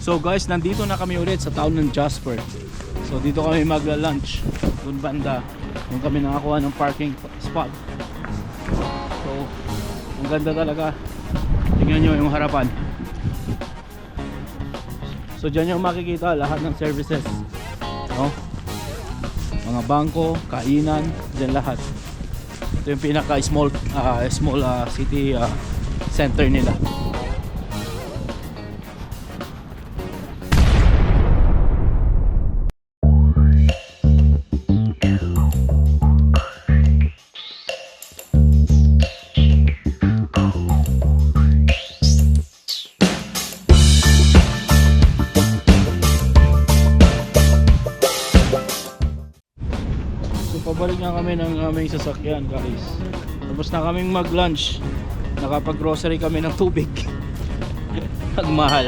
So guys, nandito na kami ulit sa town ng Jasper. So dito kami magla-lunch. Doon banda. Doon kami nakakuha ng parking spot. So, ang ganda talaga. Tingnan nyo yung harapan. So dyan yung makikita lahat ng services. No? Mga bangko, kainan, dyan lahat. Ito yung pinaka small city center nila. Pabalik na kami ng aming sasakyan guys. Tapos na kaming mag-lunch. Nakapag-grocery kami ng tubig. Ang mahal.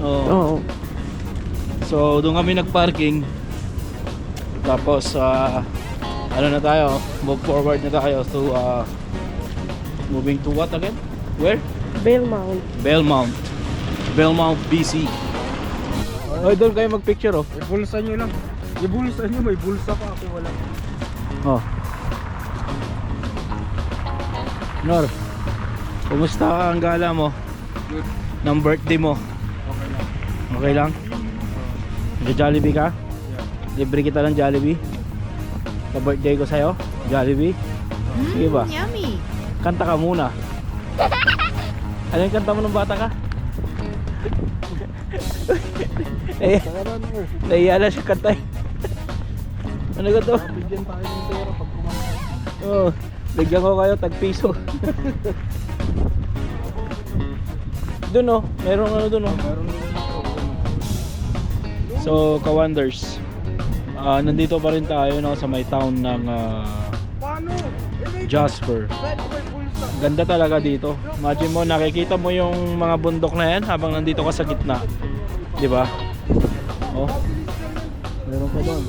Oo. So doon kami nag-parking. Tapos ano na tayo, move forward na tayo to moving to what again? Where? Belmont. Belmont, BC. Oh, doon kayo mag-picture oh. Ibulsa nyo lang. Ibulsa nyo, may bulsa pa ako, wala. Oh. Nor, kumusta ang gala mo? Good. Ng birthday mo? Okay lang. Okay lang? Nag-Jollibee ka? Yeah. Libre kita ng Jollibee? Sa birthday ko sa'yo? Jollibee? Sige ba? Yummy. Kanta ka muna. Ano yung kanta mo nung bata ka? Nahiya na siya kanta eh. Ano ka to? Bigyan tayo ng pera pag kumakain. Oh, bigyan ko kayo tag-piso. Doon oh, merong ano doon oh. Meron So, Kawanders, nandito pa rin tayo no, sa may town ng paano? Jasper. May bulsa. Ganda talaga dito. Imagine mo, nakikita mo yung mga bundok na yan habang nandito ka sa gitna. Di ba? Oh. Meron pa doon.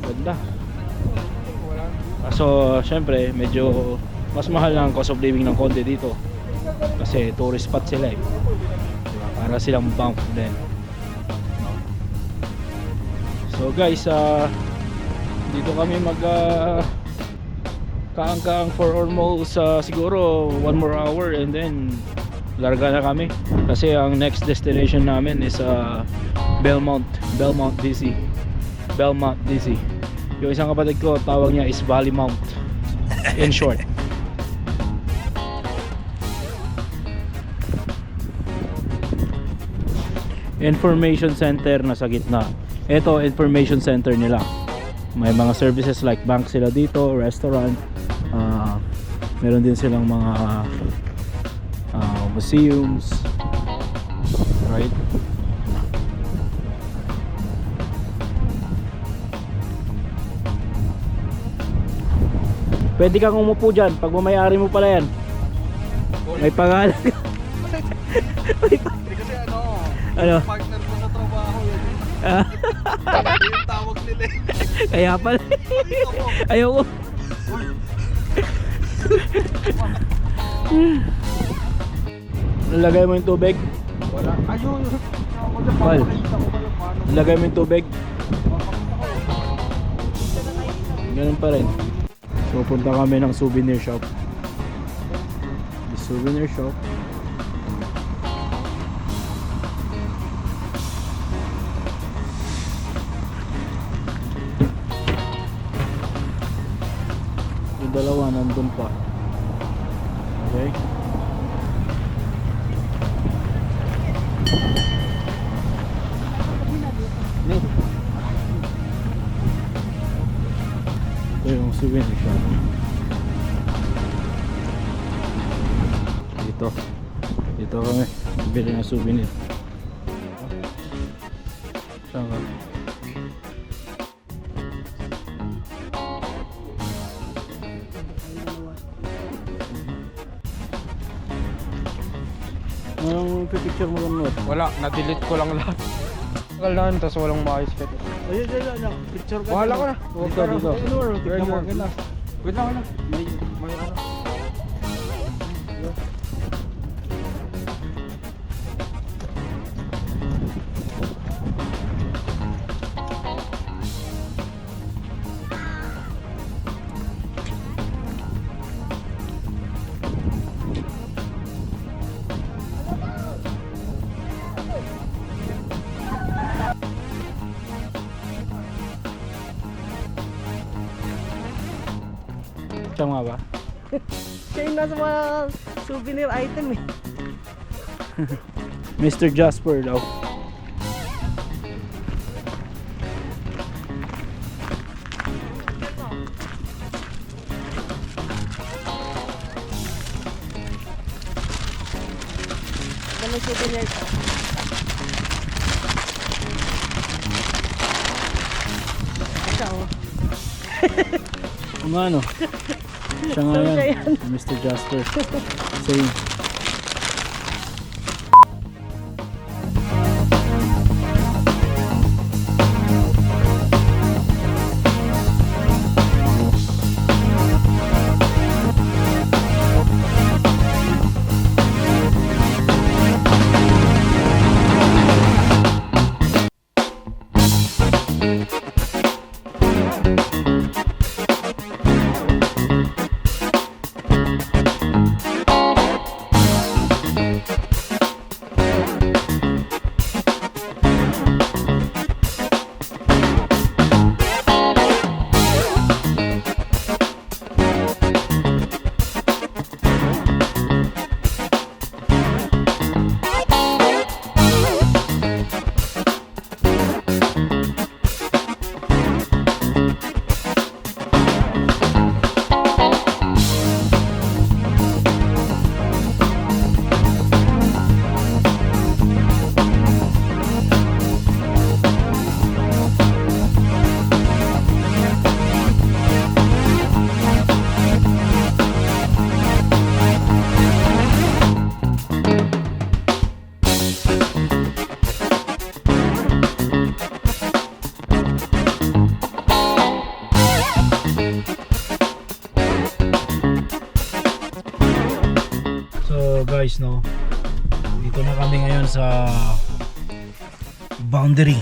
Ganda. So, syempre, medyo mas mahal lang ang cost of living ng konti dito. Kasi tourist spot sila eh. Diba? Para silang bump din. So guys, dito kami mag kaang-kaang for almost siguro 1 more hour and then larga na kami. Kasi ang next destination namin is Belmont DC. Belmont DC. Yung isang kapatid ko, tawag niya is Valley Mount in short. Information center na sa gitna. Ito information center nila. May mga services like bank sila dito, restaurant, meron din silang mga museums, right? Pwede kang umupo dyan pag mamayari mo pala yan. May pangalan. Kasi Ano? partner ko sa trabaho yun. Ah, Yung tawag nila eh. kaya pala. Dito ko. Ayoko. Lagay mo yung tubig. Wala. Ayun. Wal. Lagay mo yung tubig. Ganun pa rin. So punta kami ng souvenir shop. The souvenir shop. Yung dalawa nandun pa. Okay. Ito yung souvenir shop. Dito kami bili ng souvenir. Saan ka? Anong pipicture mo lang? Wala, na-delete ko lang lahat. Tagal na yun, tapos walang maayos ka. Ayun, picture ka. Wala ka na. Dito. Tignan mo. Wait lang. May ano. masama ba? Siya yung nasa mga souvenir item eh. Mr. Jasper daw. Ganun souvenir ko. Siya oh. Kung ano? Siya nga So, yan. siya yan. Mr. Jasper. Same. Guys, no, dito na kami ngayon sa boundary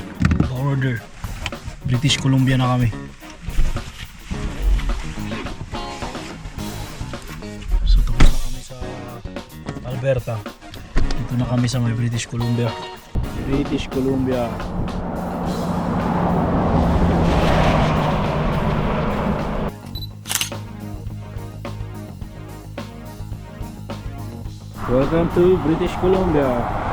border, British Columbia na kami. So tapos na kami sa Alberta, dito na kami sa may British Columbia. British Columbia. Welcome to British Columbia.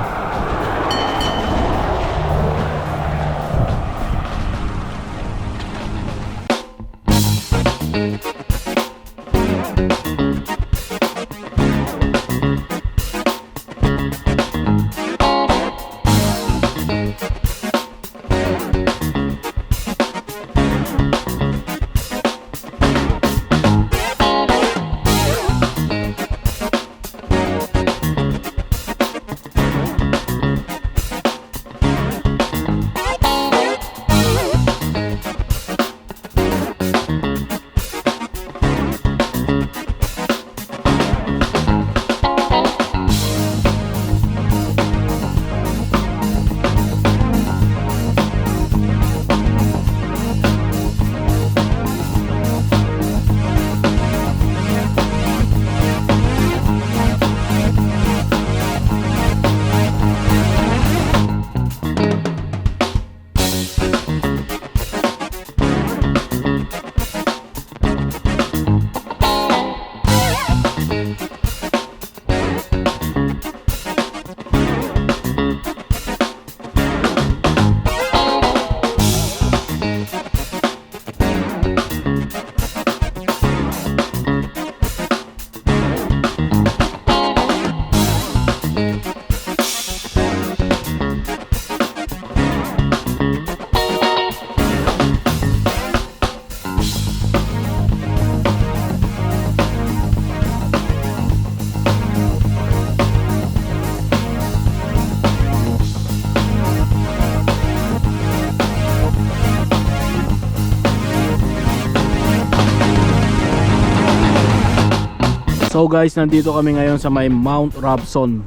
So guys, nandito kami ngayon sa may Mount Robson,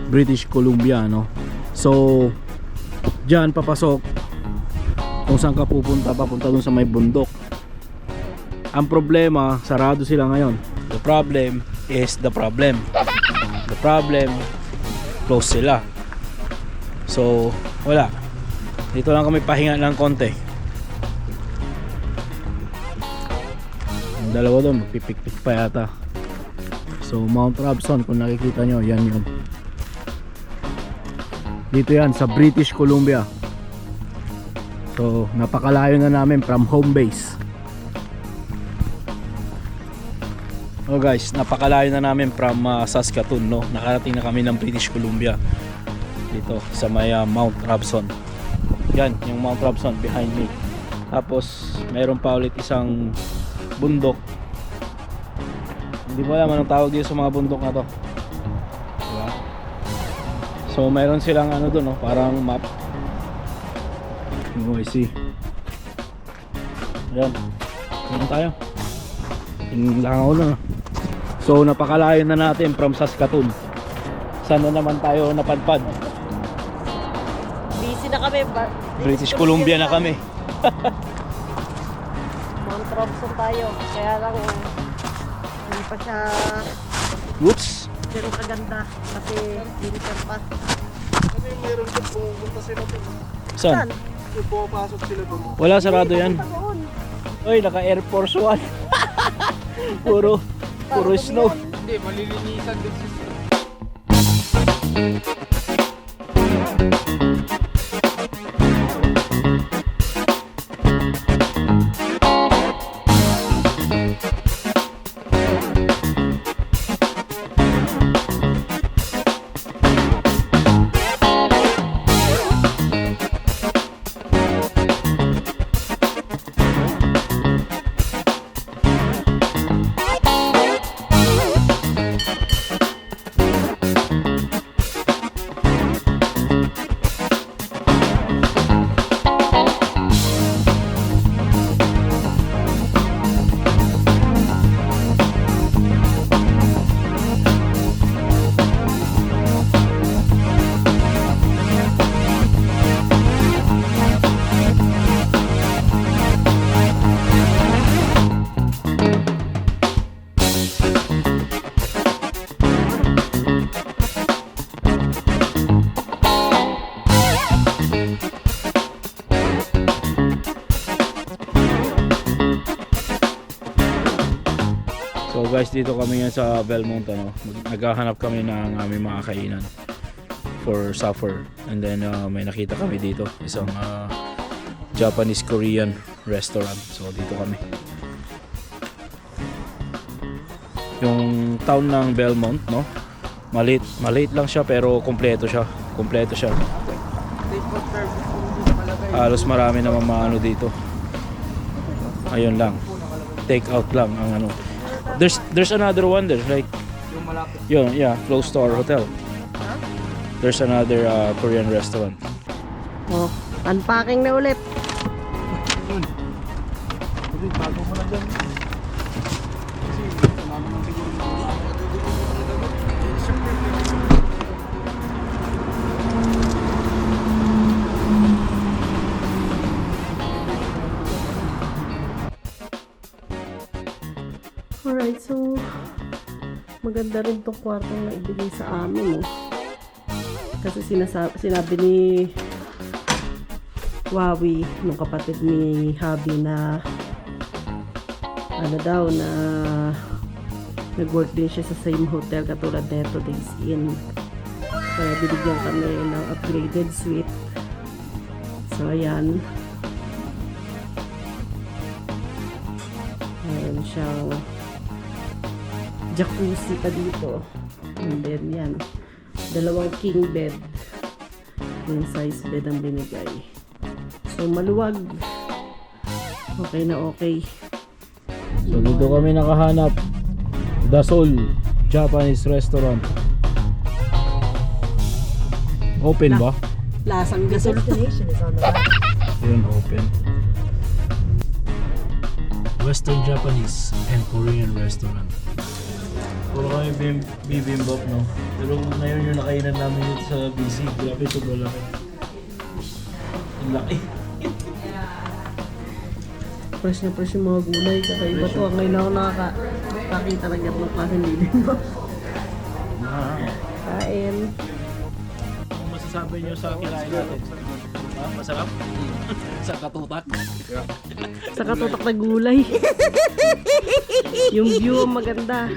British Columbia, no? So diyan papasok kung saan ka pupunta, papunta dun sa may bundok. Ang problema, sarado sila ngayon. The problem is the problem. The problem, close sila. So wala, dito lang kami pahinga ng konti. Yung dalawa doon, magpipikpik pa yata. So Mount Robson, kung nakikita nyo, yan yun. Dito yan sa British Columbia. So napakalayo na namin from home base. Oh guys, napakalayo na namin from Saskatoon, no? Nakarating na kami ng British Columbia. Dito sa may Mount Robson. Yan, yung Mount Robson behind me. Tapos mayroon pa ulit isang bundok. Hindi ko alam anong tawag dito sa mga bundok na to. Diba? So mayroon silang ano doon, no? Parang map. Oh, I see. Ayan. Ayan tayo. Yung langaw na. So napakalayo na natin from Saskatoon. Saan na naman tayo napadpad? Busy na kami. British Columbia na kami. Mount Robson tayo. Kaya lang, hindi pa siya Whoops! pero kaganda. Kasi winter pa. Kasi meron doon pumunta sila doon. Saan? Yung pumapasok sila doon. Wala, sarado yan. Doon. Oy, naka Air Force One. puro snow. Hindi, malilinisan din sila. So guys, dito kami ngayon sa Belmont, ano. Naghahanap kami ng aming mga kainan for supper. And then may nakita kami dito, isang Japanese Korean restaurant. So dito kami. Yung town ng Belmont, no? Maliit lang siya pero kompleto siya. Kompleto siya. Halos marami naman maano dito. Ayun lang. Take out lang ang ano. There's another one there, like Yung malapit. yun, yeah, close to our hotel. There's another Korean restaurant. Oh, unpacking na ulit. Kasi bago mo na dyan. Kasi sumama ng siguro. Alright, so maganda rin tong kwartong na ibigay sa amin, kasi sinabi ni Wawi, nung kapatid ni Habi, na ano daw, na nag-work din siya sa same hotel katulad neto, Days Inn. Kaya binigyan kami ng upgraded suite. So ayan, meron siyang jacuzzi pa dito. And then yan, dalawang king bed, yung size bed ang binigay. So maluwag. Okay na okay. So dito kami nakahanap. Dasol Japanese restaurant. Open ba? Lasang gasol. Yun, open. Western Japanese and Korean restaurant. Puro kami bibimbap, no? Pero ngayon yung nakainan namin dito sa BC. Grabe, sobrang laki. Ang laki. Fresh na fresh yung mga gulay. Kakaiba to. Ngayon ako nakakakita ng ganong klaseng bibimbap. Kain. Ang masasabi nyo sa kinain natin? Masarap. Sa katutak. Sa katutak na gulay. Yung view ang maganda.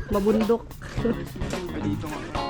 Mabundok. Dito nga.